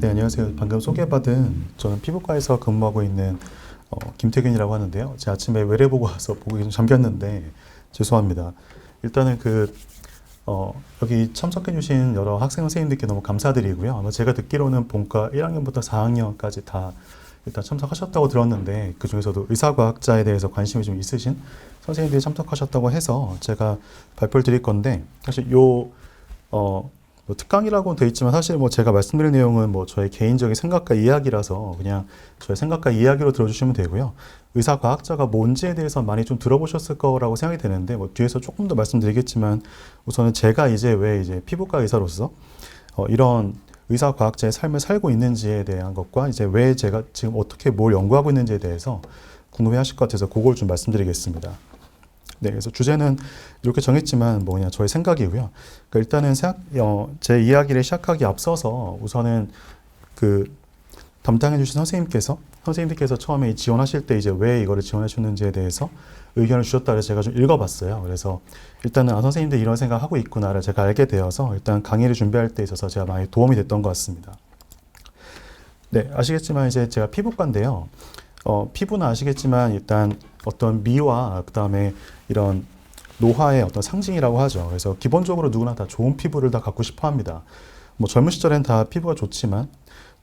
네, 안녕하세요. 방금 소개받은 저는 피부과에서 근무하고 있는 김태균이라고 하는데요. 제 아침에 외래 보고 와서 보기 좀 잠겼는데 죄송합니다. 일단은 여기 참석해주신 여러 학생 선생님들께 너무 감사드리고요. 아마 제가 듣기로는 본과 1학년부터 4학년까지 다 일단 참석하셨다고 들었는데 그 중에서도 의사과학자에 대해서 관심이 좀 있으신 선생님들이 참석하셨다고 해서 제가 발표를 드릴 건데 사실 뭐 특강이라고는 되어 있지만 사실 뭐 제가 말씀드릴 내용은 뭐 저의 개인적인 생각과 이야기라서 그냥 저의 생각과 이야기로 들어주시면 되고요. 의사과학자가 뭔지에 대해서 많이 좀 들어보셨을 거라고 생각이 되는데 뭐 뒤에서 조금 더 말씀드리겠지만 우선은 제가 왜 피부과 의사로서 이런 의사과학자의 삶을 살고 있는지에 대한 것과 이제 왜 제가 지금 어떻게 뭘 연구하고 있는지에 대해서 궁금해 하실 것 같아서 그걸 좀 말씀드리겠습니다. 네, 그래서 주제는 이렇게 정했지만 뭐 그냥 저의 생각이고요. 그러니까 일단은 제 이야기를 시작하기 앞서서 우선은 그 담당해 주신 선생님들께서 처음에 지원하실 때 이제 왜 이거를 지원해 주셨는지에 대해서 의견을 주셨다 그래서 제가 좀 읽어봤어요. 그래서 일단은 선생님들 이런 생각하고 있구나를 제가 알게 되어서 일단 강의를 준비할 때 있어서 제가 많이 도움이 됐던 것 같습니다. 네, 아시겠지만 이제 제가 피부과인데요. 피부는 아시겠지만 일단 어떤 미와 그다음에 이런 노화의 어떤 상징이라고 하죠. 그래서 기본적으로 누구나 다 좋은 피부를 다 갖고 싶어 합니다. 뭐 젊은 시절엔 다 피부가 좋지만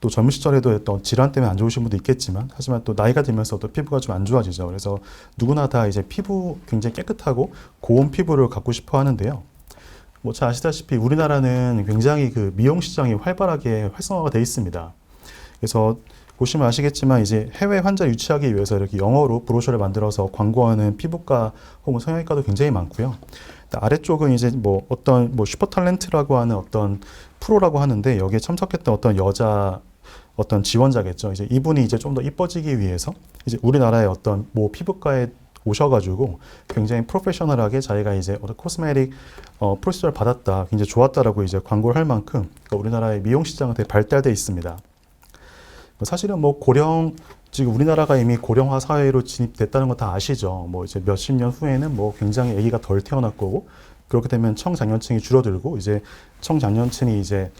또 젊은 시절에도 어떤 질환 때문에 안 좋으신 분도 있겠지만 하지만 또 나이가 들면서 또 피부가 좀 안 좋아지죠. 그래서 누구나 다 이제 피부 굉장히 깨끗하고 고운 피부를 갖고 싶어 하는데요. 뭐 잘 아시다시피 우리나라는 굉장히 그 미용 시장이 활발하게 활성화가 되어 있습니다. 그래서 보시면 아시겠지만 이제 해외 환자 유치하기 위해서 이렇게 영어로 브로셔를 만들어서 광고하는 피부과 혹은 성형외과도 굉장히 많고요. 아래쪽은 이제 뭐 어떤 뭐 슈퍼탤런트라고 하는 어떤 프로라고 하는데 여기에 참석했던 어떤 여자 어떤 지원자겠죠. 이제 이분이 이제 좀 더 이뻐지기 위해서 이제 우리나라의 어떤 뭐 피부과에 오셔가지고 굉장히 프로페셔널하게 자기가 이제 어떤 코스메틱 프로시저를 받았다, 굉장히 좋았다라고 이제 광고를 할 만큼 그러니까 우리나라의 미용 시장은 되게 발달되어 있습니다. 사실은 뭐 지금 우리나라가 이미 고령화 사회로 진입됐다는 거 다 아시죠. 뭐 이제 몇십 년 후에는 뭐 굉장히 아기가 덜 태어날 거고 그렇게 되면 청장년층이 줄어들고 이제 청장년층이 이제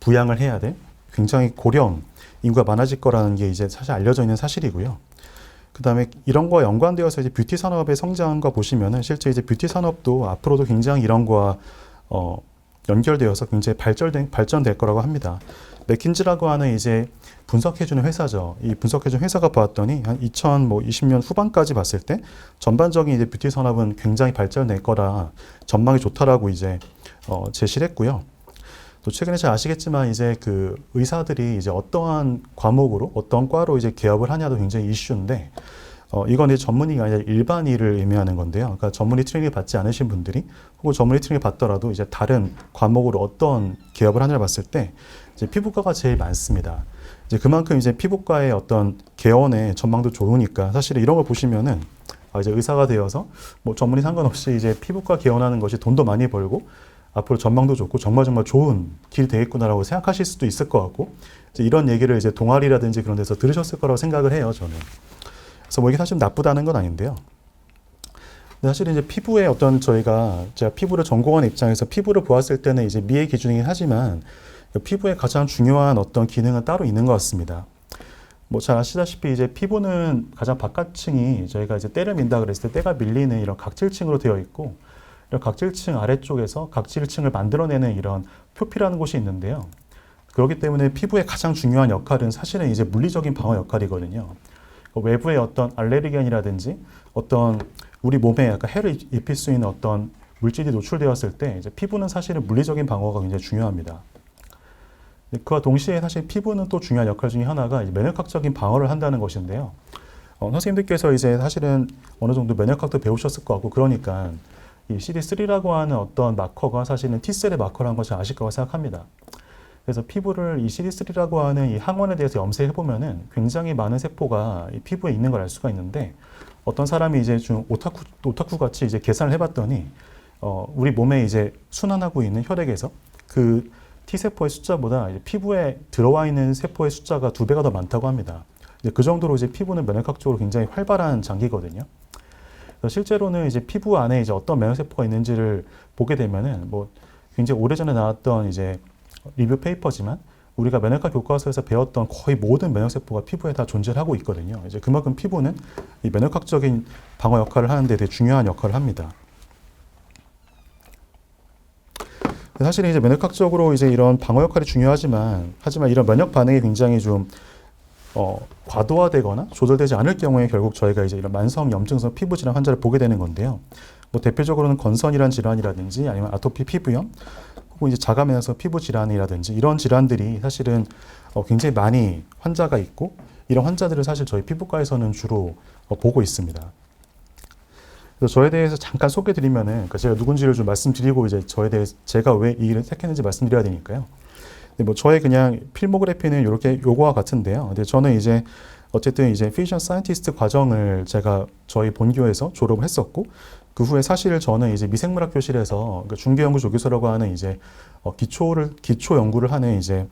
부양을 해야 돼. 굉장히 고령 인구가 많아질 거라는 게 이제 사실 알려져 있는 사실이고요. 그다음에 이런 거와 연관되어서 이제 뷰티 산업의 성장과 보시면은 실제 이제 뷰티 산업도 앞으로도 굉장히 이런 거와 연결되어서 굉장히 발전될 거라고 합니다. 맥킨지라고 하는 이제 분석해주는 회사죠. 이 분석해주는 회사가 보았더니 한 2020년 후반까지 봤을 때 전반적인 이제 뷰티 산업은 굉장히 발전될 거라 전망이 좋다라고 이제 제시를 했고요. 또 최근에 잘 아시겠지만 이제 그 의사들이 이제 어떠한 과목으로 어떤 과로 이제 개업을 하냐도 굉장히 이슈인데 이건 이제 전문의가 아니라 일반의를 의미하는 건데요. 그러니까 전문의 트레이닝을 받지 않으신 분들이 혹은 전문의 트레이닝을 받더라도 이제 다른 과목으로 어떤 개업을 하냐를 봤을 때 이제 피부과가 제일 많습니다. 이제 그만큼 이제 피부과의 어떤 개원의 전망도 좋으니까 사실 이런 걸 보시면은 이제 의사가 되어서 뭐 전문의 상관없이 이제 피부과 개원하는 것이 돈도 많이 벌고 앞으로 전망도 좋고 정말 좋은 길이 되겠구나라고 생각하실 수도 있을 것 같고 이제 이런 얘기를 이제 동아리라든지 그런 데서 들으셨을 거라고 생각을 해요, 저는. 그래서 뭐 이게 사실 나쁘다는 건 아닌데요. 사실 이제 피부의 제가 피부를 전공하는 입장에서 피부를 보았을 때는 이제 미의 기준이긴 하지만 피부의 가장 중요한 어떤 기능은 따로 있는 것 같습니다. 뭐 잘 아시다시피 이제 피부는 가장 바깥층이 저희가 이제 때를 민다 그랬을 때 때가 밀리는 이런 각질층으로 되어 있고 이런 각질층 아래쪽에서 각질층을 만들어내는 이런 표피라는 곳이 있는데요. 그렇기 때문에 피부의 가장 중요한 역할은 사실은 이제 물리적인 방어 역할이거든요. 외부의 어떤 알레르겐이라든지 어떤 우리 몸에 약간 해를 입힐 수 있는 어떤 물질이 노출되었을 때 이제 피부는 사실은 물리적인 방어가 굉장히 중요합니다. 그와 동시에 사실 피부는 또 중요한 역할 중에 하나가 면역학적인 방어를 한다는 것인데요. 선생님들께서 이제 사실은 어느 정도 면역학도 배우셨을 것 같고 그러니까 이 CD3라고 하는 어떤 마커가 사실은 T셀의 마커라는 것을 아실 거라고 생각합니다. 그래서 피부를 이 CD3라고 하는 이 항원에 대해서 염색해 보면은 굉장히 많은 세포가 이 피부에 있는 걸 알 수가 있는데 어떤 사람이 이제 좀 오타쿠 같이 이제 계산을 해봤더니 우리 몸에 이제 순환하고 있는 혈액에서 그 T세포의 숫자보다 이제 피부에 들어와 있는 세포의 숫자가 2배가 더 많다고 합니다. 이제 그 정도로 이제 피부는 면역학적으로 굉장히 활발한 장기거든요. 실제로는 이제 피부 안에 이제 어떤 면역세포가 있는지를 보게 되면은 뭐 굉장히 오래전에 나왔던 이제 리뷰 페이퍼지만 우리가 면역학 교과서에서 배웠던 거의 모든 면역세포가 피부에 다 존재하고 있거든요. 이제 그만큼 피부는 이 면역학적인 방어 역할을 하는데 되게 중요한 역할을 합니다. 사실 이제 면역학적으로 이제 이런 방어 역할이 중요하지만, 하지만 이런 면역 반응이 굉장히 좀 과도화되거나 조절되지 않을 경우에 결국 저희가 이제 이런 만성 염증성 피부 질환 환자를 보게 되는 건데요. 뭐 대표적으로는 건선이란 질환이라든지 아니면 아토피 피부염, 혹은 이제 자가면에서 피부 질환이라든지 이런 질환들이 사실은 굉장히 많이 환자가 있고, 이런 환자들을 사실 저희 피부과에서는 주로 보고 있습니다. 그래서 저에 대해서 잠깐 소개드리면은, 그러니까 제가 누군지를 좀 말씀드리고 이제 저에 대해 제가 왜 이 일을 택했는지 말씀드려야 되니까요. 뭐 저의 그냥 필모그래피는 이렇게 요거와 같은데요. 근데 저는 이제 어쨌든 이제 피지션 사이언티스트 과정을 제가 저희 본교에서 졸업을 했었고, 그 후에 사실 저는 이제 미생물학 교실에서 그러니까 중개연구 조교수라고 하는 이제 기초 연구를 하는 이제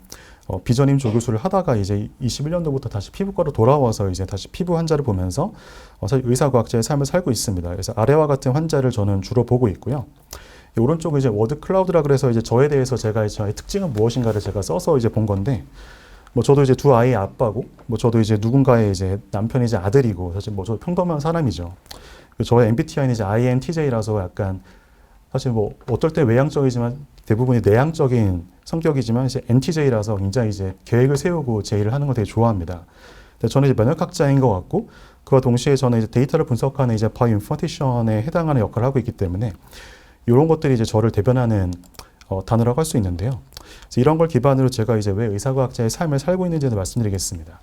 비전임 조교수를 하다가 이제 21년도부터 다시 피부과로 돌아와서 이제 다시 피부 환자를 보면서 사실 의사과학자의 삶을 살고 있습니다. 그래서 아래와 같은 환자를 저는 주로 보고 있고요. 오른쪽은 이제 워드 클라우드라 그래서 이제 저에 대해서 제가 저의 특징은 무엇인가를 제가 써서 이제 본 건데, 뭐 저도 이제 두 아이의 아빠고, 뭐 저도 이제 누군가의 이제 남편이 이제 아들이고, 사실 뭐 저 평범한 사람이죠. 저의 MBTI는 이제 INTJ라서 약간 사실 뭐 어떨 때 외향적이지만 대부분이 내향적인 성격이지만 이제 NTJ라서 굉장히 이제 계획을 세우고 제 일을 하는 걸 되게 좋아합니다. 근데 저는 이제 면역학자인 것 같고, 그와 동시에 저는 이제 데이터를 분석하는 이제 바이오인포메이션에 해당하는 역할을 하고 있기 때문에 이런 것들이 이제 저를 대변하는 단어라고 할 수 있는데요. 그래서 이런 걸 기반으로 제가 이제 왜 의사과학자의 삶을 살고 있는지를 말씀드리겠습니다.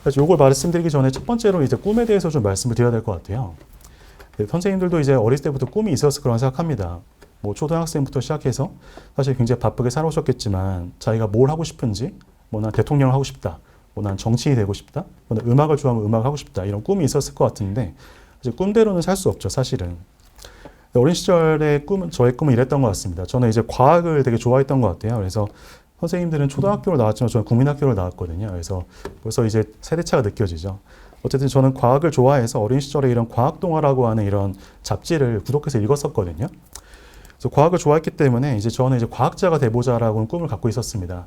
그래서 이걸 말씀드리기 전에 첫 번째로 이제 꿈에 대해서 좀 말씀을 드려야 될 것 같아요. 선생님들도 이제 어릴 때부터 꿈이 있었을 거라고 생각합니다. 뭐 초등학생부터 시작해서 사실 굉장히 바쁘게 살아오셨겠지만 자기가 뭘 하고 싶은지, 뭐 난 대통령을 하고 싶다, 뭐 난 정치인이 되고 싶다, 뭐 난 음악을 좋아하면 음악을 하고 싶다, 이런 꿈이 있었을 것 같은데 이제 꿈대로는 살 수 없죠, 사실은. 어린 시절의 꿈은, 저의 꿈은 이랬던 것 같습니다. 저는 이제 과학을 되게 좋아했던 것 같아요. 그래서 선생님들은 초등학교를 나왔지만 저는 국민학교를 나왔거든요. 그래서 벌써 이제 세대차가 느껴지죠. 어쨌든 저는 과학을 좋아해서 어린 시절에 이런 과학동화라고 하는 이런 잡지를 구독해서 읽었었거든요. 그래서 과학을 좋아했기 때문에 이제 저는 이제 과학자가 돼보자라고는 꿈을 갖고 있었습니다.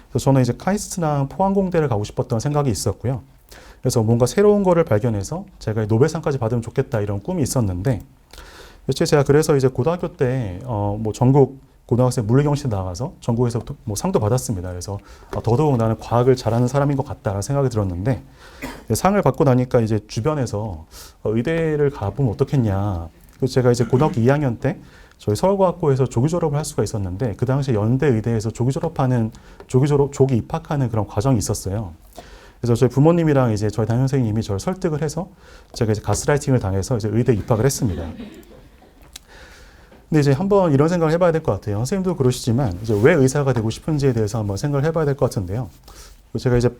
그래서 저는 이제 카이스트나 포항공대를 가고 싶었던 생각이 있었고요. 그래서 뭔가 새로운 거를 발견해서 제가 노벨상까지 받으면 좋겠다, 이런 꿈이 있었는데, 제가 그래서 이제 고등학교 때 뭐 전국 고등학생 물리경시대 나가서 전국에서 뭐 상도 받았습니다. 그래서 더더욱 나는 과학을 잘하는 사람인 것 같다라는 생각이 들었는데, 상을 받고 나니까 이제 주변에서 의대를 가보면 어떻겠냐. 그래서 제가 이제 고등학교 2학년 때 저희 서울과학고에서 조기 졸업을 할 수가 있었는데, 그 당시에 연대 의대에서 조기 입학하는 그런 과정이 있었어요. 그래서 저희 부모님이랑 이제 저희 담임 선생님이 저를 설득을 해서 제가 이제 가스라이팅을 당해서 이제 의대 입학을 했습니다. 근데 이제 한번 이런 생각을 해봐야 될 것 같아요. 선생님도 그러시지만 이제 왜 의사가 되고 싶은지에 대해서 한번 생각을 해봐야 될 것 같은데요. 제가 이제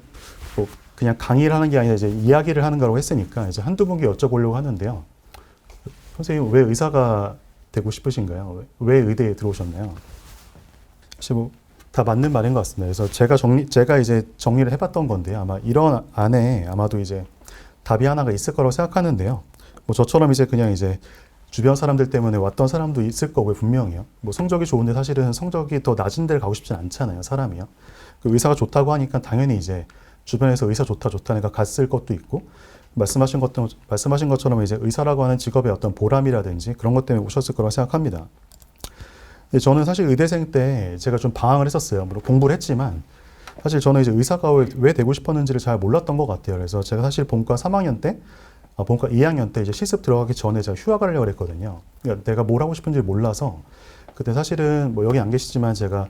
뭐 그냥 강의를 하는 게 아니라 이제 이야기를 하는 거라고 했으니까 이제 한두 분께 여쭤보려고 하는데요. 선생님 왜 의사가 되고 싶으신가요? 왜 의대에 들어오셨나요? 사실 뭐 다 맞는 말인 것 같습니다. 그래서 제가 이제 정리를 해봤던 건데요. 아마 이런 안에 아마도 이제 답이 하나가 있을 거라고 생각하는데요. 뭐 저처럼 이제 그냥 이제 주변 사람들 때문에 왔던 사람도 있을 거고요, 분명히요. 뭐 성적이 좋은데 사실은 성적이 더 낮은 데를 가고 싶진 않잖아요, 사람이요. 그 의사가 좋다고 하니까 당연히 이제 주변에서 의사 좋다니까 갔을 것도 있고, 말씀하신 것처럼 이제 의사라고 하는 직업의 어떤 보람이라든지 그런 것 때문에 오셨을 거라고 생각합니다. 근데 저는 사실 의대생 때 제가 좀 방황을 했었어요. 물론 공부를 했지만 사실 저는 이제 의사가 왜 되고 싶었는지를 잘 몰랐던 것 같아요. 그래서 제가 사실 본과 3학년 때, 본과 2학년 때 이제 실습 들어가기 전에 제가 휴학을 하려고 했거든요. 그러니까 내가 뭘 하고 싶은지 몰라서 그때 사실은 뭐 여기 안 계시지만 제가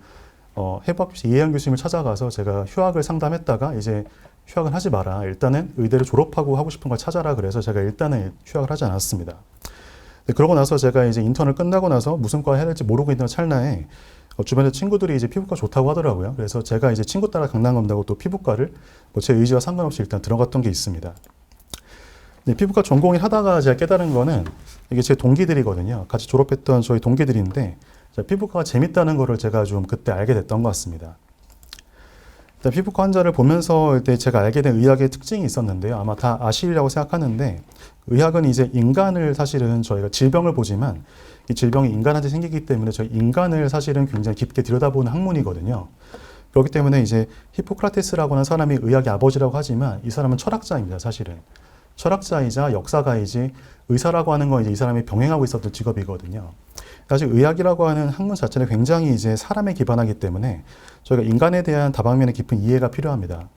해부학교시 이혜영 교수님을 찾아가서 제가 휴학을 상담했다가 이제 휴학은 하지 마라. 일단은 의대를 졸업하고 하고 싶은 걸 찾아라. 그래서 제가 일단은 휴학을 하지 않았습니다. 그러고 나서 제가 이제 인턴을 끝나고 나서 무슨 과 해야 될지 모르고 있는 찰나에 주변에 친구들이 이제 피부과 좋다고 하더라고요. 그래서 제가 이제 친구 따라 강남 간다고 또 피부과를 뭐 제 의지와 상관없이 일단 들어갔던 게 있습니다. 피부과 전공을 하다가 제가 깨달은 거는 이게 제 동기들이거든요. 같이 졸업했던 저희 동기들인데 피부과가 재밌다는 거를 제가 좀 그때 알게 됐던 것 같습니다. 일단 피부과 환자를 보면서 제가 알게 된 의학의 특징이 있었는데요. 아마 다 아시리라고 생각하는데, 의학은 이제 인간을 사실은 저희가 질병을 보지만 이 질병이 인간한테 생기기 때문에 저희 인간을 사실은 굉장히 깊게 들여다보는 학문이거든요. 그렇기 때문에 이제 히포크라테스라고 하는 사람이 의학의 아버지라고 하지만 이 사람은 철학자입니다, 사실은. 철학자이자 역사가이지 의사라고 하는 건 이제 이 사람이 병행하고 있었던 직업이거든요. 사실 의학이라고 하는 학문 자체는 굉장히 이제 사람에 기반하기 때문에 저희가 인간에 대한 다방면의 깊은 이해가 필요합니다.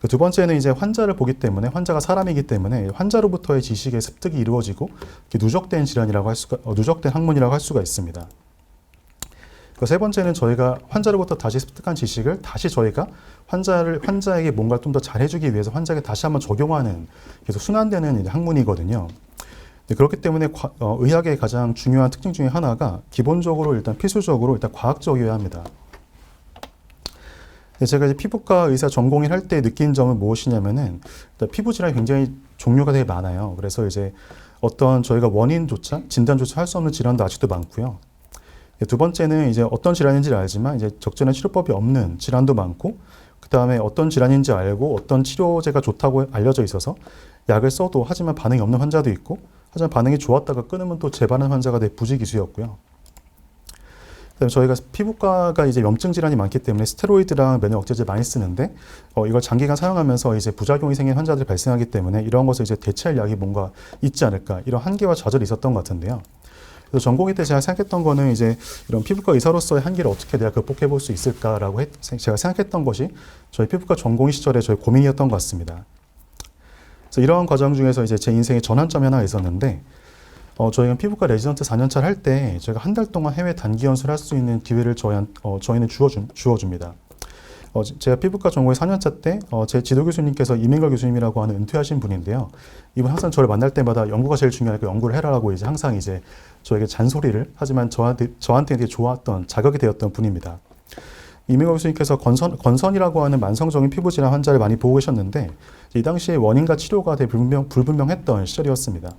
두 번째는 이제 환자를 보기 때문에 환자가 사람이기 때문에 환자로부터의 지식의 습득이 이루어지고 누적된 질환이라고 할 수가 누적된 학문이라고 할 수가 있습니다. 세 번째는 저희가 환자로부터 다시 습득한 지식을 다시 저희가 환자에게 뭔가 좀 더 잘해주기 위해서 환자에게 다시 한번 적용하는 계속 순환되는 학문이거든요. 그렇기 때문에 의학의 가장 중요한 특징 중에 하나가 기본적으로 일단 필수적으로 일단 과학적이어야 합니다. 제가 이제 피부과 의사 전공을 할 때 느낀 점은 무엇이냐면은 피부 질환이 굉장히 종류가 되게 많아요. 그래서 이제 어떤 저희가 원인조차 진단조차 할 수 없는 질환도 아직도 많고요. 두 번째는 이제 어떤 질환인지를 알지만 이제 적절한 치료법이 없는 질환도 많고, 그 다음에 어떤 질환인지 알고 어떤 치료제가 좋다고 알려져 있어서 약을 써도 하지만 반응이 없는 환자도 있고, 하지만 반응이 좋았다가 끊으면 또 재발하는 환자가 되게 부지기수였고요. 그다음에 저희가 피부과가 이제 염증 질환이 많기 때문에 스테로이드랑 면역 억제제 많이 쓰는데 이걸 장기간 사용하면서 이제 부작용이 생긴 환자들이 발생하기 때문에 이런 것을 이제 대체할 약이 뭔가 있지 않을까, 이런 한계와 좌절이 있었던 것 같은데요. 그래서 전공의 때 제가 생각했던 거는 이제 이런 피부과 의사로서의 한계를 어떻게 내가 극복해 볼 수 있을까라고 제가 생각했던 것이 저희 피부과 전공 시절에 저희 고민이었던 것 같습니다. 그래서 이러한 과정 중에서 이제 제 인생의 전환점이 하나 있었는데, 저희가 피부과 레지던트 4년차를 할 때 저희가 한 달 동안 해외 단기 연수를 할 수 있는 기회를 저희는 주어줍니다. 제가 피부과 전공의 4년차 때 제 지도 교수님께서 이민걸 교수님이라고 하는 은퇴하신 분인데요. 이분 항상 저를 만날 때마다 연구가 제일 중요하니까 연구를 해라라고 이제 항상 이제 저에게 잔소리를 하지만 저한테 되게 좋았던 자극이 되었던 분입니다. 이민걸 교수님께서 건선이라고 하는 만성적인 피부 질환 환자를 많이 보고 계셨는데 이 당시에 원인과 치료가 되게 불분명했던 시절이었습니다.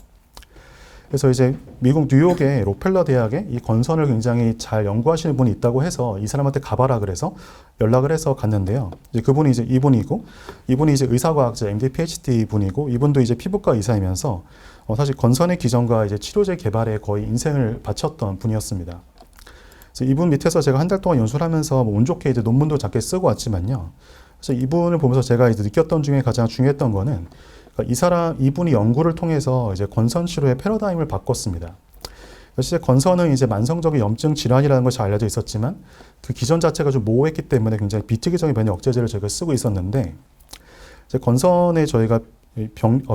그래서 이제 미국 뉴욕의 록펠러 대학에 이 건선을 굉장히 잘 연구하시는 분이 있다고 해서 이 사람한테 가봐라 그래서 연락을 해서 갔는데요. 이제 그분이 이제 이분이 이제 의사과학자 MD PhD 분이고, 이분도 이제 피부과 의사이면서 사실 건선의 기전과 이제 치료제 개발에 거의 인생을 바쳤던 분이었습니다. 그래서 이분 밑에서 제가 한 달 동안 연수를 하면서 운 좋게 이제 논문도 작게 쓰고 왔지만요. 그래서 이분을 보면서 제가 이제 느꼈던 중에 가장 중요했던 거는 이분이 연구를 통해서 이제 건선 치료의 패러다임을 바꿨습니다. 실제 건선은 이제 만성적인 염증 질환이라는 것이 알려져 있었지만 그 기전 자체가 좀 모호했기 때문에 굉장히 비특이적인 면역 억제제를 저희가 쓰고 있었는데, 이제 건선에 저희가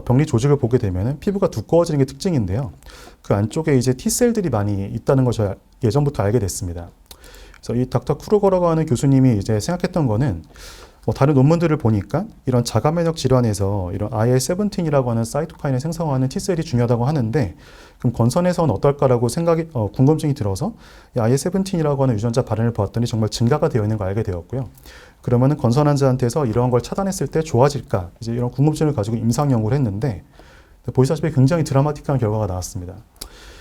병리 조직을 보게 되면은 피부가 두꺼워지는 게 특징인데요. 그 안쪽에 이제 T셀들이 많이 있다는 걸 저희 예전부터 알게 됐습니다. 그래서 이 닥터 크루거라고 하는 교수님이 이제 생각했던 거는 다른 논문들을 보니까 이런 자가 면역 질환에서 이런 IL-17이라고 하는 사이토카인을 생성하는 T셀이 중요하다고 하는데, 그럼 건선에서는 어떨까라고 궁금증이 들어서 IL-17이라고 하는 유전자 발현을 보았더니 정말 증가가 되어 있는 걸 알게 되었고요. 그러면은 건선 환자한테서 이런 걸 차단했을 때 좋아질까? 이제 이런 궁금증을 가지고 임상 연구를 했는데 보시다시피 굉장히 드라마틱한 결과가 나왔습니다.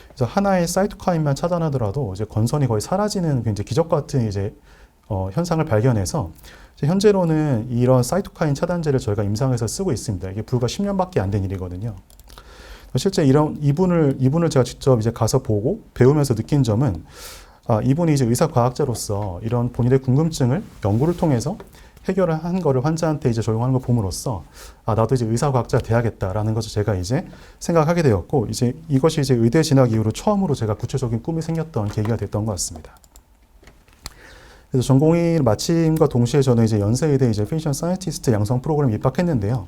그래서 하나의 사이토카인만 차단하더라도 이제 건선이 거의 사라지는 굉장히 기적 같은 이제 현상을 발견해서 현재로는 이런 사이토카인 차단제를 저희가 임상에서 쓰고 있습니다. 이게 불과 10년밖에 안 된 일이거든요. 실제 이분을 제가 직접 이제 가서 보고 배우면서 느낀 점은, 이분이 이제 의사과학자로서 이런 본인의 궁금증을 연구를 통해서 해결을 한 거를 환자한테 이제 적용하는 걸 봄으로써 나도 이제 의사과학자 돼야겠다라는 것을 제가 이제 생각하게 되었고, 이제 이것이 이제 의대 진학 이후로 처음으로 제가 구체적인 꿈이 생겼던 계기가 됐던 것 같습니다. 그래서 전공의 마침과 동시에 저는 이제 연세의대 이제 피지션 사이언티스트 양성 프로그램에 입학했는데요.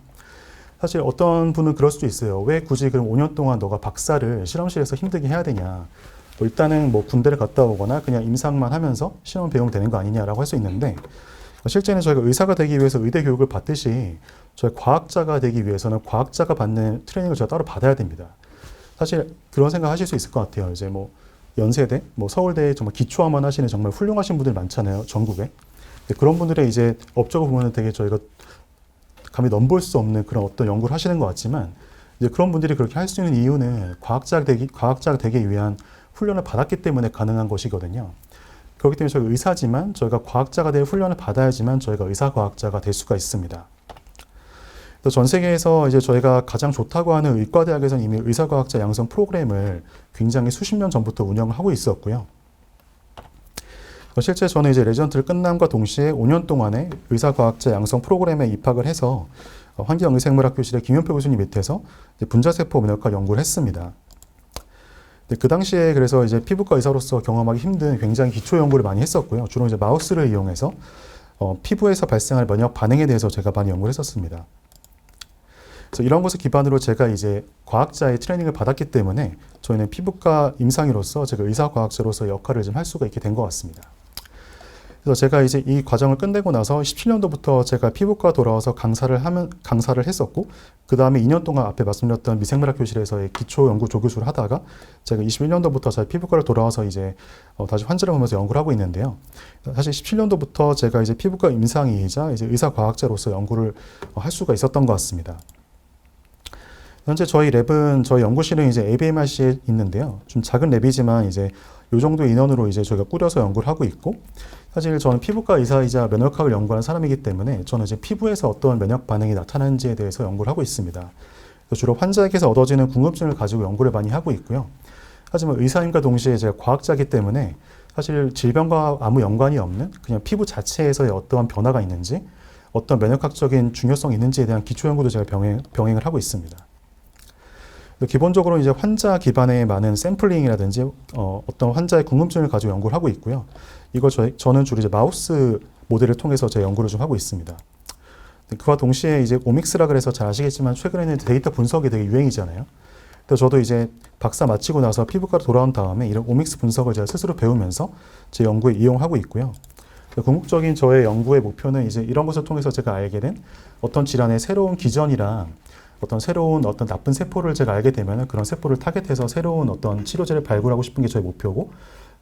사실 어떤 분은 그럴 수도 있어요. 왜 굳이 그럼 5년 동안 너가 박사를 실험실에서 힘들게 해야 되냐. 일단은 뭐 군대를 갔다 오거나 그냥 임상만 하면서 실험 배우면 되는 거 아니냐라고 할 수 있는데, 실제는 저희가 의사가 되기 위해서 의대 교육을 받듯이 저희 과학자가 되기 위해서는 과학자가 받는 트레이닝을 제가 따로 받아야 됩니다. 사실 그런 생각 하실 수 있을 것 같아요. 이제 뭐 연세대, 뭐 서울대에 정말 기초화만 하시는 정말 훌륭하신 분들이 많잖아요, 전국에. 그런 분들의 이제 업적을 보면 되게 저희가 감히 넘볼 수 없는 그런 어떤 연구를 하시는 것 같지만, 이제 그런 분들이 그렇게 할 수 있는 이유는 과학자가 되기 위한 훈련을 받았기 때문에 가능한 것이거든요. 그렇기 때문에 저희가 의사지만 저희가 과학자가 될 훈련을 받아야지만 저희가 의사과학자가 될 수가 있습니다. 전 세계에서 이제 저희가 가장 좋다고 하는 의과대학에서는 이미 의사과학자 양성 프로그램을 굉장히 수십 년 전부터 운영을 하고 있었고요. 실제 저는 이제 레지던트를 끝남과 동시에 5년 동안의 의사과학자 양성 프로그램에 입학을 해서 환경의생물학교실의 김현표 교수님 밑에서 분자세포 면역학 연구를 했습니다. 그 당시에 그래서 이제 피부과 의사로서 경험하기 힘든 굉장히 기초 연구를 많이 했었고요. 주로 이제 마우스를 이용해서 피부에서 발생할 면역 반응에 대해서 제가 많이 연구를 했었습니다. 그래서 이런 것을 기반으로 제가 이제 과학자의 트레이닝을 받았기 때문에 저희는 피부과 임상의로서 제가 의사과학자로서 역할을 좀 할 수가 있게 된 것 같습니다. 그래서 제가 이제 이 과정을 끝내고 나서 17년도부터 제가 피부과 돌아와서 강사를 했었고, 그 다음에 2년 동안 앞에 말씀드렸던 미생물학 교실에서의 기초 연구 조교수를 하다가 제가 21년도부터 제 피부과를 돌아와서 이제 다시 환자를 보면서 연구를 하고 있는데요. 사실 17년도부터 제가 이제 피부과 임상의이자 이제 의사과학자로서 연구를 할 수가 있었던 것 같습니다. 현재 저희 연구실은 이제 ABMRC에 있는데요. 좀 작은 랩이지만 이제 이 정도 인원으로 이제 저희가 꾸려서 연구를 하고 있고, 사실 저는 피부과 의사이자 면역학을 연구하는 사람이기 때문에 저는 이제 피부에서 어떤 면역 반응이 나타나는지에 대해서 연구를 하고 있습니다. 주로 환자에게서 얻어지는 궁금증을 가지고 연구를 많이 하고 있고요. 하지만 의사님과 동시에 제가 과학자이기 때문에 사실 질병과 아무 연관이 없는 그냥 피부 자체에서의 어떠한 변화가 있는지, 어떤 면역학적인 중요성이 있는지에 대한 기초 연구도 제가 병행을 하고 있습니다. 기본적으로 이제 환자 기반의 많은 샘플링이라든지 어떤 환자의 궁금증을 가지고 연구를 하고 있고요. 이걸 저는 주로 이제 마우스 모델을 통해서 제 연구를 좀 하고 있습니다. 그와 동시에 이제 오믹스라 그래서 잘 아시겠지만 최근에는 데이터 분석이 되게 유행이잖아요. 그래서 저도 이제 박사 마치고 나서 피부과로 돌아온 다음에 이런 오믹스 분석을 제가 스스로 배우면서 제 연구에 이용하고 있고요. 궁극적인 저의 연구의 목표는 이제 이런 것을 통해서 제가 알게 된 어떤 질환의 새로운 기전이랑 새로운 나쁜 세포를 제가 알게 되면 그런 세포를 타겟해서 새로운 어떤 치료제를 발굴하고 싶은 게 저의 목표고,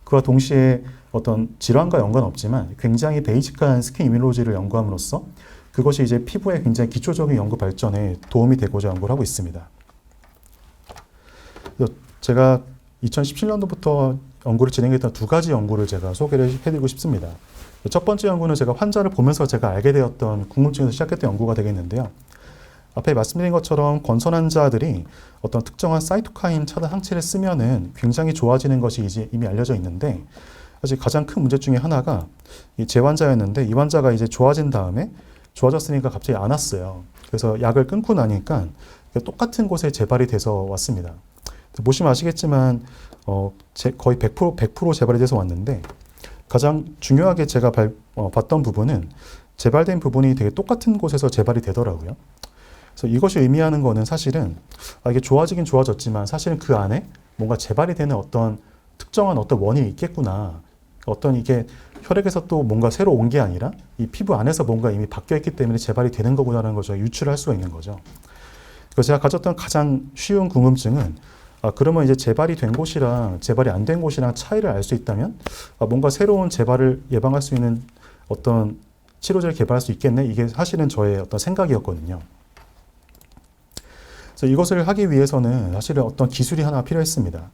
그와 동시에 어떤 질환과 연관 없지만 굉장히 베이직한 스킨 이뮤놀로지를 연구함으로써 그것이 이제 피부의 굉장히 기초적인 연구 발전에 도움이 되고자 연구를 하고 있습니다. 제가 2017년도부터 연구를 진행했던 두 가지 연구를 제가 소개를 해드리고 싶습니다. 첫 번째 연구는 제가 환자를 보면서 제가 알게 되었던 궁금증에서 시작했던 연구가 되겠는데요. 앞에 말씀드린 것처럼 건선 환자들이 어떤 특정한 사이토카인 차단 항체를 쓰면은 굉장히 좋아지는 것이 이제 이미 알려져 있는데, 사실 가장 큰 문제 중에 하나가 제 환자였는데, 이 환자가 이제 좋아진 다음에 좋아졌으니까 갑자기 안 왔어요. 그래서 약을 끊고 나니까 똑같은 곳에 재발이 돼서 왔습니다. 보시면 아시겠지만 거의 100% 재발이 돼서 왔는데, 가장 중요하게 제가 봤던 부분은 재발된 부분이 되게 똑같은 곳에서 재발이 되더라고요. 그래서 이것이 의미하는 거는 사실은 이게 좋아지긴 좋아졌지만 사실은 그 안에 뭔가 재발이 되는 어떤 특정한 어떤 원인이 있겠구나. 이게 혈액에서 또 뭔가 새로 온 게 아니라 이 피부 안에서 뭔가 이미 바뀌어 있기 때문에 재발이 되는 거구나라는 것을 유추를 할 수가 있는 거죠. 그래서 제가 가졌던 가장 쉬운 궁금증은 그러면 이제 재발이 된 곳이랑 재발이 안 된 곳이랑 차이를 알 수 있다면 뭔가 새로운 재발을 예방할 수 있는 어떤 치료제를 개발할 수 있겠네. 이게 사실은 저의 어떤 생각이었거든요. 그래서 이것을 하기 위해서는 사실은 어떤 기술이 하나 필요했습니다.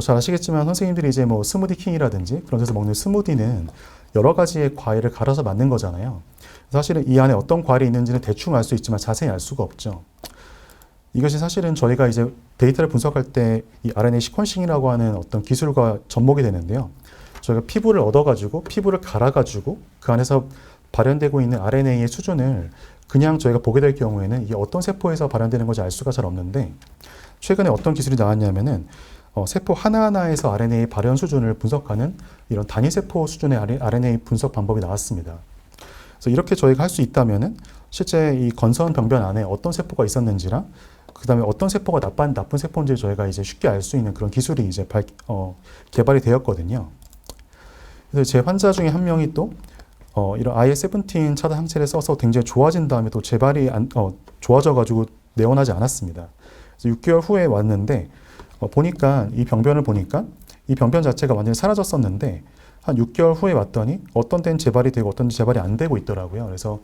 잘 아시겠지만 선생님들이 이제 스무디 킹이라든지 그런 데서 먹는 스무디는 여러 가지의 과일을 갈아서 만든 거잖아요. 사실은 이 안에 어떤 과일이 있는지는 대충 알 수 있지만 자세히 알 수가 없죠. 이것이 사실은 저희가 이제 데이터를 분석할 때 이 RNA 시퀀싱이라고 하는 어떤 기술과 접목이 되는데요. 저희가 피부를 얻어가지고 피부를 갈아가지고 그 안에서 발현되고 있는 RNA의 수준을 그냥 저희가 보게 될 경우에는 이게 어떤 세포에서 발현되는 건지 알 수가 잘 없는데, 최근에 어떤 기술이 나왔냐면은 세포 하나하나에서 RNA 발현 수준을 분석하는 이런 단위세포 수준의 RNA 분석 방법이 나왔습니다. 그래서 이렇게 저희가 할 수 있다면은 실제 이 건선 병변 안에 어떤 세포가 있었는지랑 그 다음에 어떤 세포가 나쁜 세포인지 저희가 이제 쉽게 알 수 있는 그런 기술이 이제 개발이 되었거든요. 그래서 제 환자 중에 한 명이 또 이런 IL-17 차단 항체를 써서 굉장히 좋아진 다음에 또 재발이 좋아져가지고 내원하지 않았습니다. 그래서 6개월 후에 왔는데 보니까 이 병변을 보니까 이 병변 자체가 완전히 사라졌었는데 한 6개월 후에 왔더니 어떤 데는 재발이 되고 어떤 데는 재발이 안 되고 있더라고요. 그래서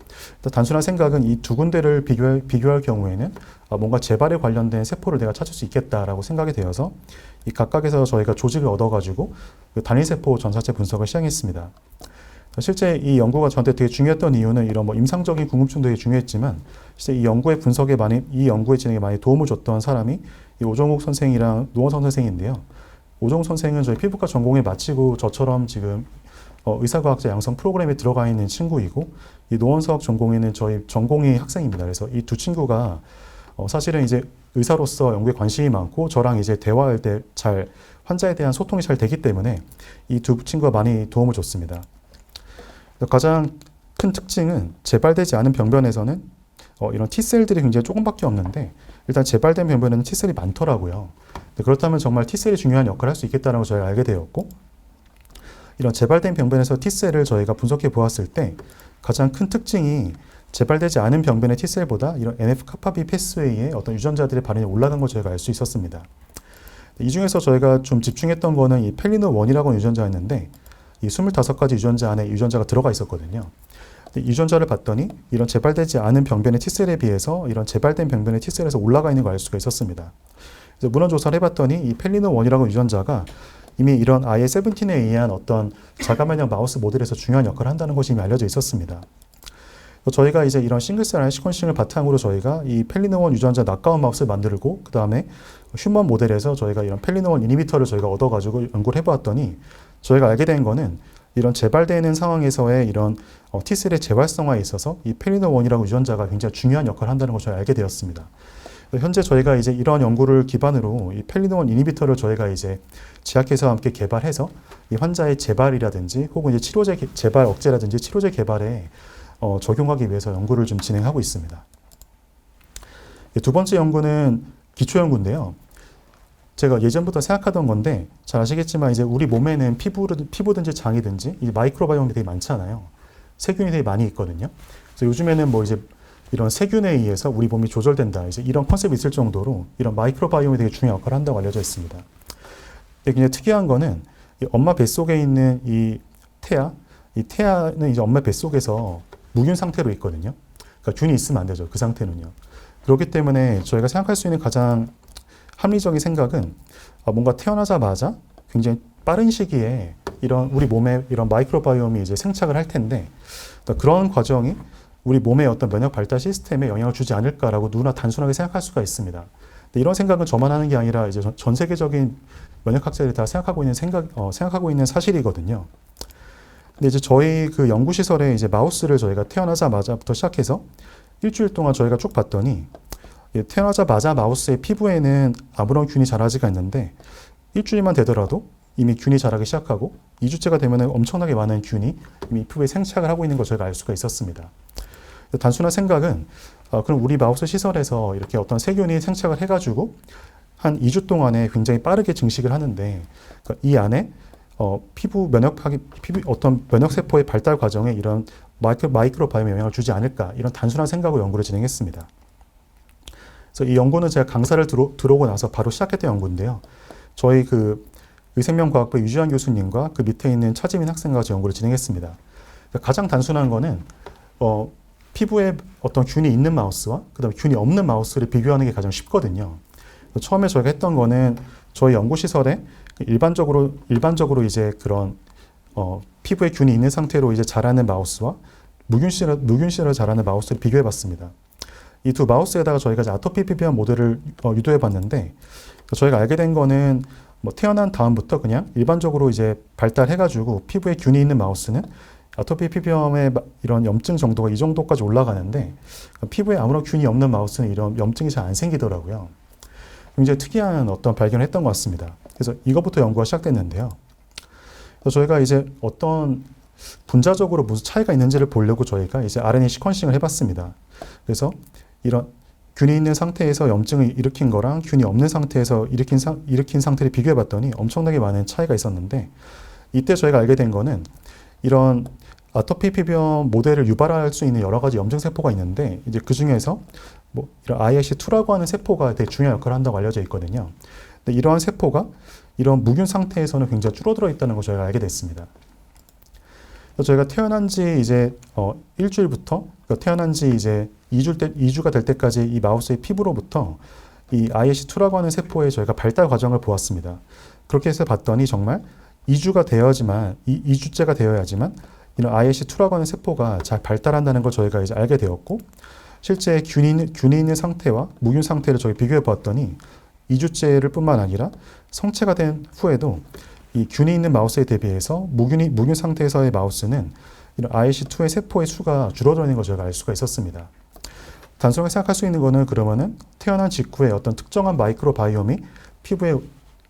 단순한 생각은 이 두 군데를 비교할 경우에는 뭔가 재발에 관련된 세포를 내가 찾을 수 있겠다라고 생각이 되어서 이 각각에서 저희가 조직을 얻어가지고 그 단일세포 전사체 분석을 시행했습니다. 실제 이 연구가 저한테 되게 중요했던 이유는 이런 임상적인 궁금증도 되게 중요했지만 실제 이 연구의 진행에 많이 도움을 줬던 사람이 이 오정욱 선생이랑 노원성 선생인데요. 오정욱 선생은 저희 피부과 전공을 마치고 저처럼 지금 의사과학자 양성 프로그램에 들어가 있는 친구이고 이 노원서학 전공에는 저희 전공의 학생입니다. 그래서 이 두 친구가 사실은 이제 의사로서 연구에 관심이 많고 저랑 이제 대화할 때 잘 환자에 대한 소통이 잘 되기 때문에 이 두 친구가 많이 도움을 줬습니다. 가장 큰 특징은 재발되지 않은 병변에서는 이런 T셀들이 굉장히 조금밖에 없는데 일단 재발된 병변에는 T셀이 많더라고요. 그렇다면 정말 T셀이 중요한 역할을 할 수 있겠다는 걸 저희가 알게 되었고 이런 재발된 병변에서 T셀을 저희가 분석해 보았을 때 가장 큰 특징이 재발되지 않은 병변의 T셀보다 이런 NF-kappa B 패스웨이의 어떤 유전자들의 반응이 올라간 걸 저희가 알 수 있었습니다. 이 중에서 저희가 좀 집중했던 거는 이 펠리노1이라고 하는 유전자였는데 이 25가지 유전자 안에 유전자가 들어가 있었거든요. 이 유전자를 봤더니 이런 재발되지 않은 병변의 T셀에 비해서 이런 재발된 병변의 T셀에서 올라가 있는 걸 알 수가 있었습니다. 그래서 문헌 조사를 해봤더니 이 펠리노1이라고 하는 유전자가 이미 이런 IA-17에 의한 어떤 자가면역 마우스 모델에서 중요한 역할을 한다는 것이 이미 알려져 있었습니다. 저희가 이제 이런 싱글셀 RNA 시퀀싱을 바탕으로 저희가 이 펠리노1 유전자 낙가운 마우스를 만들고 그 다음에 휴먼 모델에서 저희가 이런 펠리노1 이니비터를 저희가 얻어가지고 연구를 해보았더니 저희가 알게 된 거는 이런 재발되는 상황에서의 이런 T셀의 재활성화에 있어서 이 펠리노1이라고 유전자가 굉장히 중요한 역할을 한다는 걸 저희가 알게 되었습니다. 현재 저희가 이제 이런 연구를 기반으로 이 펠리노1 이니비터를 저희가 이제 제약회사와 함께 개발해서 이 환자의 재발이라든지 혹은 이제 치료제 재발 억제라든지 치료제 개발에 적용하기 위해서 연구를 좀 진행하고 있습니다. 두 번째 연구는 기초 연구인데요. 제가 예전부터 생각하던 건데 잘 아시겠지만 이제 우리 몸에는 피부든지 장이든지 이 마이크로바이옴이 되게 많잖아요. 세균이 되게 많이 있거든요. 그래서 요즘에는 뭐 이제 이런 세균에 의해서 우리 몸이 조절된다. 이제 이런 컨셉이 있을 정도로 이런 마이크로바이옴이 되게 중요한 역할을 한다고 알려져 있습니다. 굉장히 특이한 거는 이 엄마 뱃속에 있는 이 태아는 이제 엄마 뱃속에서 무균 상태로 있거든요. 그러니까 균이 있으면 안 되죠. 그 상태는요. 그렇기 때문에 저희가 생각할 수 있는 가장 합리적인 생각은 뭔가 태어나자마자 굉장히 빠른 시기에 이런 우리 몸에 이런 마이크로바이옴이 이제 생착을 할 텐데 그런 과정이 우리 몸의 어떤 면역 발달 시스템에 영향을 주지 않을까라고 누구나 단순하게 생각할 수가 있습니다. 근데 이런 생각은 저만 하는 게 아니라 이제 전 세계적인 면역학자들이 다 생각하고 있는 사실이거든요. 근데 이제 저희 그 연구시설에 이제 마우스를 저희가 태어나자마자부터 시작해서 일주일 동안 저희가 쭉 봤더니 태어나자마자 마우스의 피부에는 아무런 균이 자라지가 않는데 일주일만 되더라도 이미 균이 자라기 시작하고 2주째가 되면 엄청나게 많은 균이 이미 피부에 생착을 하고 있는 걸 저희가 알 수가 있었습니다. 단순한 생각은 그럼 우리 마우스 시설에서 이렇게 어떤 세균이 생착을 해가지고 한 2주 동안에 굉장히 빠르게 증식을 하는데 그러니까 이 안에 피부 어떤 면역세포의 발달 과정에 이런 마이크로바이옴에 영향을 주지 않을까 이런 단순한 생각으로 연구를 진행했습니다. 그래서 이 연구는 제가 강사를 들어오고 나서 바로 시작했던 연구인데요. 저희 그 의생명과학부 유지환 교수님과 그 밑에 있는 차지민 학생과 같이 연구를 진행했습니다. 그러니까 가장 단순한 거는 피부에 어떤 균이 있는 마우스와 그다음에 균이 없는 마우스를 비교하는 게 가장 쉽거든요. 처음에 저희가 했던 거는 저희 연구시설에 일반적으로 이제 그런 피부에 균이 있는 상태로 이제 자라는 마우스와 무균실로 자라는 마우스를 비교해 봤습니다. 이 두 마우스에다가 저희가 이제 아토피 피부염 모델을 유도해 봤는데 저희가 알게 된 거는 뭐 태어난 다음부터 그냥 일반적으로 이제 발달해가지고 피부에 균이 있는 마우스는 아토피 피부염의 이런 염증 정도가 이 정도까지 올라가는데 피부에 아무런 균이 없는 마우스는 이런 염증이 잘 안 생기더라고요. 굉장히 특이한 어떤 발견을 했던 것 같습니다. 그래서 이것부터 연구가 시작됐는데요. 그래서 저희가 이제 어떤 분자적으로 무슨 차이가 있는지를 보려고 저희가 이제 RNA 시퀀싱을 해봤습니다. 그래서 이런 균이 있는 상태에서 염증을 일으킨 거랑 균이 없는 상태에서 일으킨 상태를 비교해 봤더니 엄청나게 많은 차이가 있었는데 이때 저희가 알게 된 거는 이런 아토피 피부염 모델을 유발할 수 있는 여러 가지 염증 세포가 있는데 이제 그 중에서 뭐 이런 ILC2라고 하는 세포가 되게 중요한 역할을 한다고 알려져 있거든요. 근데 이러한 세포가 이런 무균 상태에서는 굉장히 줄어들어 있다는 걸 저희가 알게 됐습니다. 그래서 저희가 태어난 지 이제 일주일부터 그러니까 태어난 지 이제 2주가 될 때까지 이 마우스의 피부로부터 이 ILC2라고 하는 세포의 저희가 발달 과정을 보았습니다. 그렇게 해서 봤더니 정말 2주째가 되어야지만 이런 ILC2라고 하는 세포가 잘 발달한다는 걸 저희가 이제 알게 되었고 실제 균이 있는 상태와 무균 상태를 저희 비교해 보았더니 2주째를 뿐만 아니라 성체가 된 후에도 이 균이 있는 마우스에 대비해서 무균 상태에서의 마우스는 이런 ILC2의 세포의 수가 줄어들는 걸 저희가 알 수가 있었습니다. 단순하게 생각할 수 있는 거는 그러면은 태어난 직후에 어떤 특정한 마이크로바이옴이 피부에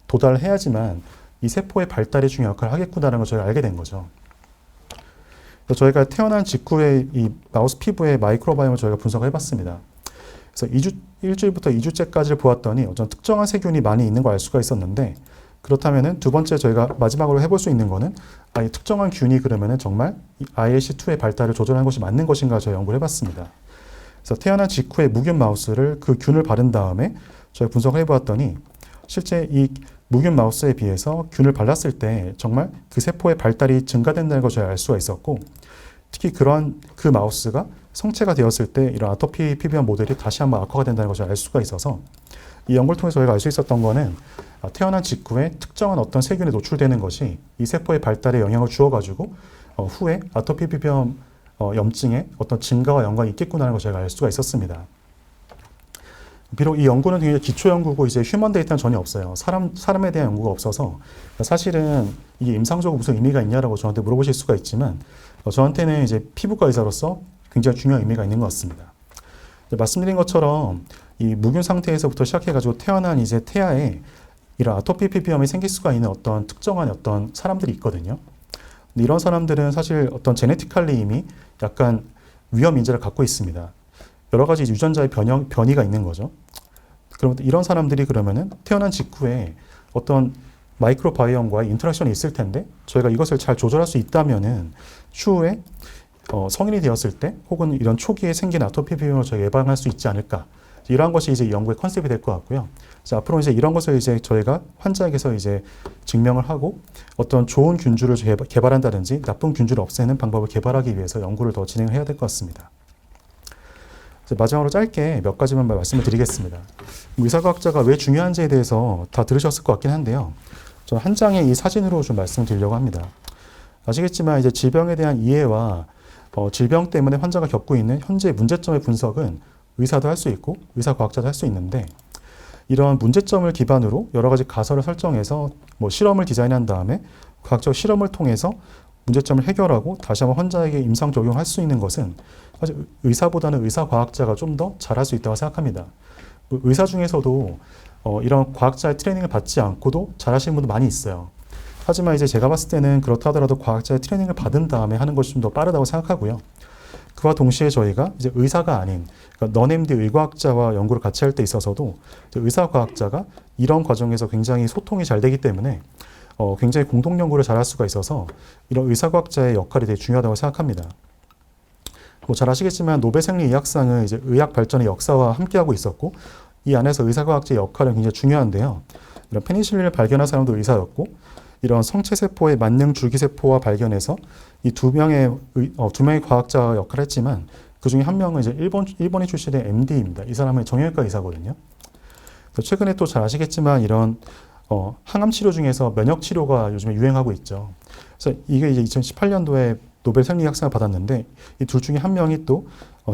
도달해야지만 이 세포의 발달에 중요한 역할을 하겠구나라는 걸 저희가 알게 된 거죠. 그래서 저희가 태어난 직후에 이 마우스 피부의 마이크로바이옴을 저희가 분석을 해봤습니다. 그래서 일주일부터 2주째까지를 보았더니 어떤 특정한 세균이 많이 있는 걸 알 수가 있었는데, 그렇다면은 두 번째 저희가 마지막으로 해볼 수 있는 거는 이 특정한 균이 그러면은 정말 이 ILC2의 발달을 조절하는 것이 맞는 것인가 저희 연구를 해봤습니다. 그래서 태어난 직후에 무균 마우스를 그 균을 바른 다음에 저희가 분석을 해보았더니 실제 이 무균 마우스에 비해서 균을 발랐을 때 정말 그 세포의 발달이 증가된다는 걸 저희가 알 수가 있었고, 특히 그러한 그 마우스가 성체가 되었을 때 이런 아토피 피부염 모델이 다시 한번 악화가 된다는 것을 알 수가 있어서 이 연구를 통해서 저희가 알 수 있었던 거는 태어난 직후에 특정한 어떤 세균에 노출되는 것이 이 세포의 발달에 영향을 주어가지고 후에 아토피 피부염 염증의 어떤 증가와 연관이 있겠구나라는 걸 저희가 알 수가 있었습니다. 비록 이 연구는 굉장히 기초 연구고 이제 휴먼 데이터는 전혀 없어요. 사람에 대한 연구가 없어서 사실은 이게 임상적으로 무슨 의미가 있냐라고 저한테 물어보실 수가 있지만 저한테는 이제 피부과 의사로서 굉장히 중요한 의미가 있는 것 같습니다. 말씀드린 것처럼 이 무균 상태에서부터 시작해가지고 태어난 이제 태아에 이런 아토피 피부염이 생길 수가 있는 어떤 특정한 어떤 사람들이 있거든요. 근데 이런 사람들은 사실 어떤 제네티컬리 이미 약간 위험 인자를 갖고 있습니다. 여러 가지 유전자의 변이가 있는 거죠. 그럼 이런 사람들이 그러면은 태어난 직후에 어떤 마이크로바이옴과의 인터랙션이 있을 텐데 저희가 이것을 잘 조절할 수 있다면은 추후에 성인이 되었을 때 혹은 이런 초기에 생긴 아토피 피부염을 저희가 예방할 수 있지 않을까. 이러한 것이 이제 연구의 컨셉이 될 것 같고요. 앞으로 이제 이런 것을 이제 저희가 환자에게서 이제 증명을 하고 어떤 좋은 균주를 개발한다든지 나쁜 균주를 없애는 방법을 개발하기 위해서 연구를 더 진행을 해야 될 것 같습니다. 마지막으로 짧게 몇 가지만 말씀을 드리겠습니다. 의사과학자가 왜 중요한지에 대해서 다 들으셨을 것 같긴 한데요. 저는 한 장의 이 사진으로 좀 말씀을 드리려고 합니다. 아시겠지만 이제 질병에 대한 이해와 질병 때문에 환자가 겪고 있는 현재 문제점의 분석은 의사도 할 수 있고 의사과학자도 할 수 있는데 이런 문제점을 기반으로 여러 가지 가설을 설정해서 실험을 디자인한 다음에 과학적 실험을 통해서 문제점을 해결하고 다시 한번 환자에게 임상 적용할 수 있는 것은 사실 의사보다는 의사과학자가 좀 더 잘할 수 있다고 생각합니다. 의사 중에서도 이런 과학자의 트레이닝을 받지 않고도 잘하시는 분도 많이 있어요. 하지만 이제 제가 봤을 때는 그렇다 하더라도 과학자의 트레이닝을 받은 다음에 하는 것이 좀 더 빠르다고 생각하고요. 그와 동시에 저희가 이제 의사가 아닌 그러니까 non-MD 의과학자와 연구를 같이 할 때 있어서도 의사과학자가 이런 과정에서 굉장히 소통이 잘 되기 때문에 굉장히 공동 연구를 잘할 수가 있어서 이런 의사과학자의 역할이 되게 중요하다고 생각합니다. 잘 아시겠지만 노벨 생리의학상은 이제 의학 발전의 역사와 함께하고 있었고 이 안에서 의사과학자의 역할은 굉장히 중요한데요. 이런 페니실린을 발견한 사람도 의사였고 이런 성체세포의 만능 줄기세포와 발견해서 이 두 명의 과학자가 역할을 했지만 그 중에 한 명은 이제 일본인 출신의 MD입니다. 이 사람은 정형외과 의사거든요. 최근에 또 잘 아시겠지만 이런 항암 치료 중에서 면역 치료가 요즘에 유행하고 있죠. 그래서 이게 이제 2018년도에 노벨 생리학상을 받았는데 이 둘 중에 한 명이 또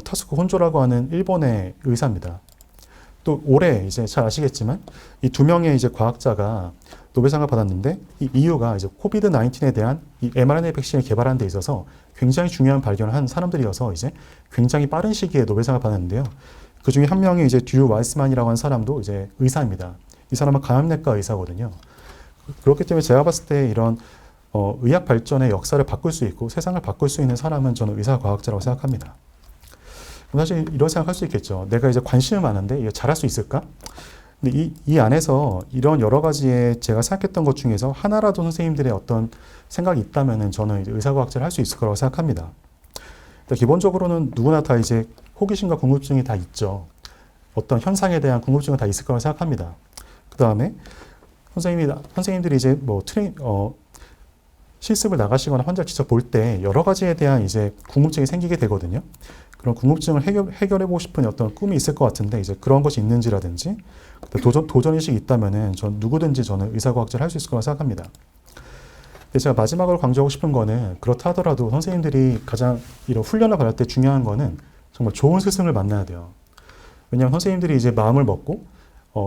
타스코 혼조라고 하는 일본의 의사입니다. 또 올해 이제 잘 아시겠지만 이 두 명의 이제 과학자가 노벨상을 받았는데 이 이유가 이제 코비드 19에 대한 이 mRNA 백신을 개발하는 데 있어서 굉장히 중요한 발견을 한 사람들이어서 이제 굉장히 빠른 시기에 노벨상을 받았는데요. 그 중에 한 명이 이제 듀 와이스만이라고 하는 사람도 이제 의사입니다. 이 사람은 감염내과 의사거든요. 그렇기 때문에 제가 봤을 때 이런 의학 발전의 역사를 바꿀 수 있고 세상을 바꿀 수 있는 사람은 저는 의사과학자라고 생각합니다. 사실 이런 생각할 수 있겠죠. 내가 이제 관심이 많은데 이거 잘할 수 있을까? 근데 이 안에서 이런 여러 가지의 제가 생각했던 것 중에서 하나라도 선생님들의 어떤 생각이 있다면은 저는 이제 의사과학자를 할 수 있을 거라고 생각합니다. 기본적으로는 누구나 다 이제 호기심과 궁금증이 다 있죠. 어떤 현상에 대한 궁금증은 다 있을 거라고 생각합니다. 그 다음에 선생님들이 이제 실습을 나가시거나 환자를 직접 볼 때 여러 가지에 대한 이제 궁금증이 생기게 되거든요. 그런 궁금증을 해결해보고 싶은 어떤 꿈이 있을 것 같은데 이제 그런 것이 있는지라든지 도전의식이 있다면은 누구든지 저는 의사과학자를 할 수 있을 거라고 생각합니다. 제가 마지막으로 강조하고 싶은 거는 그렇다 하더라도 선생님들이 가장 이런 훈련을 받을 때 중요한 거는 정말 좋은 스승을 만나야 돼요. 왜냐하면 선생님들이 이제 마음을 먹고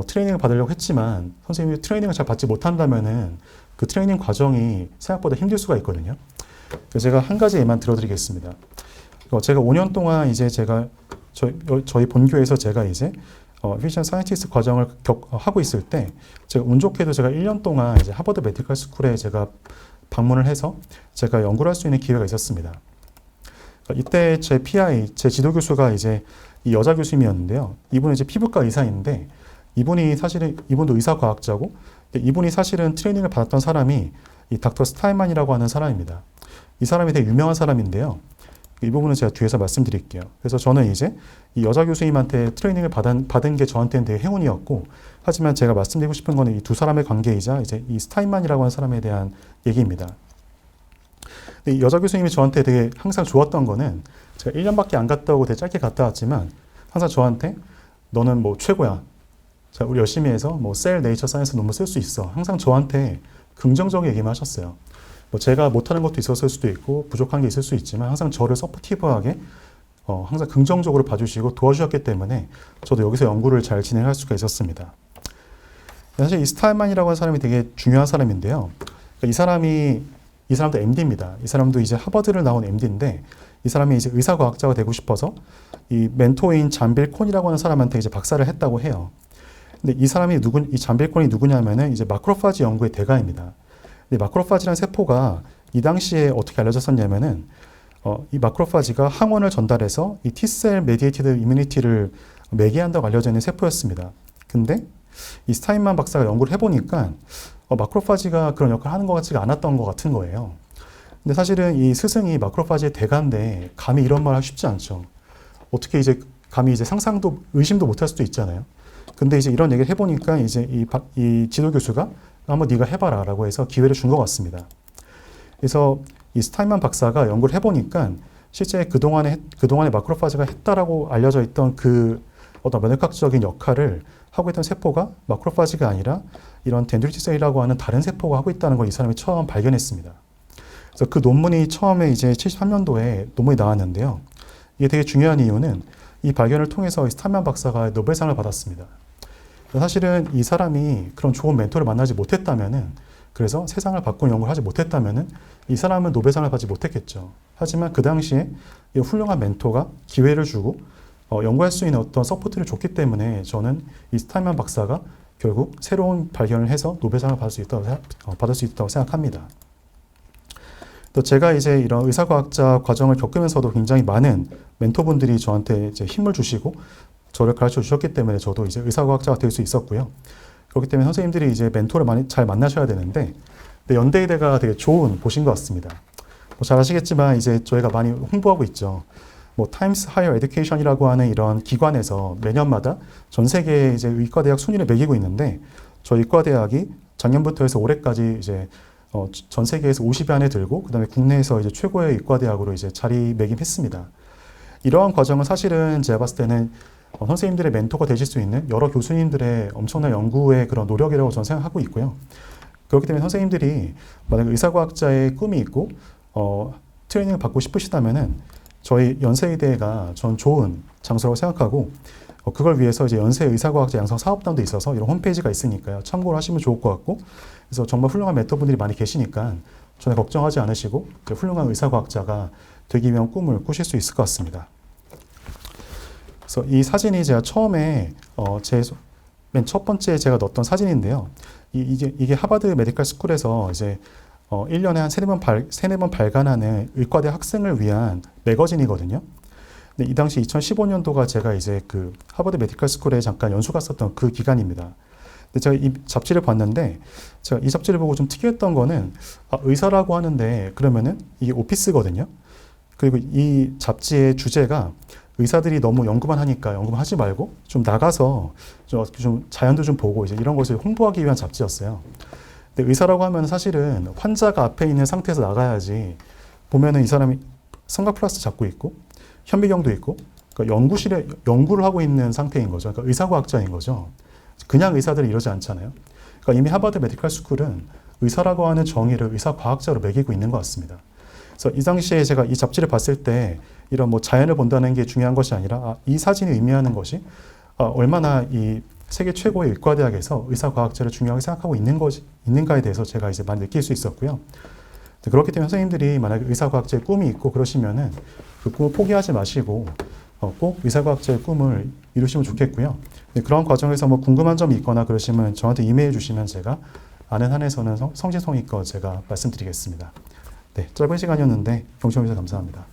트레이닝을 받으려고 했지만 선생님이 트레이닝을 잘 받지 못한다면은 그 트레이닝 과정이 생각보다 힘들 수가 있거든요. 그래서 제가 한 가지 예만 들어드리겠습니다. 제가 5년 동안 이제 제가 저희 본교에서 제가 이제 피지션 사이언티스트 과정을 하고 있을 때 제가 운 좋게도 제가 1년 동안 이제 하버드 메디컬 스쿨에 제가 방문을 해서 제가 연구를 할 수 있는 기회가 있었습니다. 이때 제 PI, 제 지도 교수가 이제 이 여자 교수님이었는데요. 이분은 이제 피부과 의사인데 이분도 의사과학자고 이분이 사실은 트레이닝을 받았던 사람이 이 닥터 스타인만이라고 하는 사람입니다. 이 사람이 되게 유명한 사람인데요. 이 부분은 제가 뒤에서 말씀드릴게요. 그래서 저는 이제 이 여자 교수님한테 트레이닝을 받은 게 저한테는 되게 행운이었고, 하지만 제가 말씀드리고 싶은 거는 이 두 사람의 관계이자 이제 이 스타인만이라고 하는 사람에 대한 얘기입니다. 이 여자 교수님이 저한테 되게 항상 좋았던 거는 제가 1년밖에 안 갔다 오고 되게 짧게 갔다 왔지만 항상 저한테 너는 뭐 최고야. 자, 우리 열심히 해서 뭐 셀 네이처 사이언스 논문 쓸 수 있어. 항상 저한테 긍정적인 얘기만 하셨어요. 뭐 제가 못하는 것도 있었을 수도 있고 부족한 게 있을 수 있지만 항상 저를 서포티브하게 항상 긍정적으로 봐주시고 도와주셨기 때문에 저도 여기서 연구를 잘 진행할 수가 있었습니다. 사실 이 스타인만이라고 하는 사람이 되게 중요한 사람인데요. 이 사람도 MD입니다. 이 사람도 이제 하버드를 나온 MD인데 이 사람이 이제 의사과학자가 되고 싶어서 이 멘토인 잠빌 콘이라고 하는 사람한테 이제 박사를 했다고 해요. 근데 이 잠빌 콘이 누구냐면은 이제 마크로파지 연구의 대가입니다. 근데 마크로파지라는 세포가 이 당시에 어떻게 알려졌었냐면은 이 마크로파지가 항원을 전달해서 이 T셀 메디에이티드 이뮤니티를 매개한다고 알려져 있는 세포였습니다. 근데 이 스타인만 박사가 연구를 해보니까 마크로파지가 그런 역할을 하는 것 같지가 않았던 것 같은 거예요. 근데 사실은 이 스승이 마크로파지의 대가인데 감히 이런 말 하기 쉽지 않죠. 어떻게 이제 감히 이제 상상도 의심도 못할 수도 있잖아요. 근데 이제 이런 얘기를 해보니까 이제 이 지도 교수가 한번 네가 해봐라 라고 해서 기회를 준 것 같습니다. 그래서 이 스타인만 박사가 연구를 해보니까 실제 그동안에 마크로파지가 했다라고 알려져 있던 그 어떤 면역학적인 역할을 하고 있던 세포가 마크로파지가 아니라 이런 덴드리틱 셀이라고 하는 다른 세포가 하고 있다는 걸 이 사람이 처음 발견했습니다. 그래서 그 논문이 처음에 이제 73년도에 논문이 나왔는데요. 이게 되게 중요한 이유는 이 발견을 통해서 스타인만 박사가 노벨상을 받았습니다. 사실은 이 사람이 그런 좋은 멘토를 만나지 못했다면은, 그래서 세상을 바꾸는 연구를 하지 못했다면은 이 사람은 노벨상을 받지 못했겠죠. 하지만 그 당시에 이 훌륭한 멘토가 기회를 주고 연구할 수 있는 어떤 서포트를 줬기 때문에 저는 이 스타인만 박사가 결국 새로운 발견을 해서 노벨상을 받을 수 있다고 생각합니다. 또 제가 이제 이런 의사과학자 과정을 겪으면서도 굉장히 많은 멘토분들이 저한테 이제 힘을 주시고 저를 가르쳐 주셨기 때문에 저도 이제 의사과학자가 될 수 있었고요. 그렇기 때문에 선생님들이 이제 멘토를 많이 잘 만나셔야 되는데, 연대의대가 되게 좋은 곳인 것 같습니다. 잘 아시겠지만 이제 저희가 많이 홍보하고 있죠. 타임스 하이어 에듀케이션이라고 하는 이런 기관에서 매년마다 전 세계 이제 의과대학 순위를 매기고 있는데, 저희 의과대학이 작년부터 해서 올해까지 이제 전 세계에서 50위 안에 들고, 그 다음에 국내에서 이제 최고의 의과대학으로 이제 자리매김했습니다. 이러한 과정은 사실은 제가 봤을 때는 선생님들의 멘토가 되실 수 있는 여러 교수님들의 엄청난 연구의 그런 노력이라고 저는 생각하고 있고요. 그렇기 때문에 선생님들이 만약 의사과학자의 꿈이 있고 트레이닝을 받고 싶으시다면은 저희 연세의대가 전 좋은 장소라고 생각하고, 그걸 위해서 이제 연세 의사과학자 양성 사업단도 있어서 이런 홈페이지가 있으니까요. 참고를 하시면 좋을 것 같고, 그래서 정말 훌륭한 멘토분들이 많이 계시니까 전혀 걱정하지 않으시고 훌륭한 의사과학자가 되기 위한 꿈을 꾸실 수 있을 것 같습니다. 그래서 이 사진이 제가 처음에 맨 첫 번째 제가 넣었던 사진인데요. 이게 하버드 메디컬 스쿨에서 이제 1년에 한 세네 번 발간하는 의과대 학생을 위한 매거진이거든요. 근데 이 당시 2015년도가 제가 이제 그 하버드 메디컬 스쿨에 잠깐 연수 갔었던 그 기간입니다. 근데 제가 이 잡지를 봤는데, 제가 이 잡지를 보고 좀 특이했던 거는, 의사라고 하는데 그러면은 이게 오피스거든요. 그리고 이 잡지의 주제가 의사들이 너무 연구만 하니까 연구만 하지 말고 좀 나가서 좀 자연도 좀 보고 이제 이런 것을 홍보하기 위한 잡지였어요. 근데 의사라고 하면 사실은 환자가 앞에 있는 상태에서 나가야지, 보면은 이 사람이 성각 플라스 잡고 있고 현미경도 있고, 그러니까 연구실에 연구를 하고 있는 상태인 거죠. 그러니까 의사과학자인 거죠. 그냥 의사들은 이러지 않잖아요. 그러니까 이미 하버드 메디컬 스쿨은 의사라고 하는 정의를 의사과학자로 매기고 있는 것 같습니다. 그래서 이 당시에 제가 이 잡지를 봤을 때 이런 자연을 본다는 게 중요한 것이 아니라 이 사진이 의미하는 것이 얼마나 이 세계 최고의 의과대학에서 의사과학제를 중요하게 생각하고 있는가에 대해서 제가 이제 많이 느낄 수 있었고요. 그렇기 때문에 선생님들이 만약에 의사과학제 꿈이 있고 그러시면은 그 꿈을 포기하지 마시고 꼭 의사과학제의 꿈을 이루시면 좋겠고요. 그런 과정에서 뭐 궁금한 점이 있거나 그러시면 저한테 이메일 주시면 제가 아는 한에서는 성심성의껏 제가 말씀드리겠습니다. 네, 짧은 시간이었는데 경청해 주셔서 감사합니다.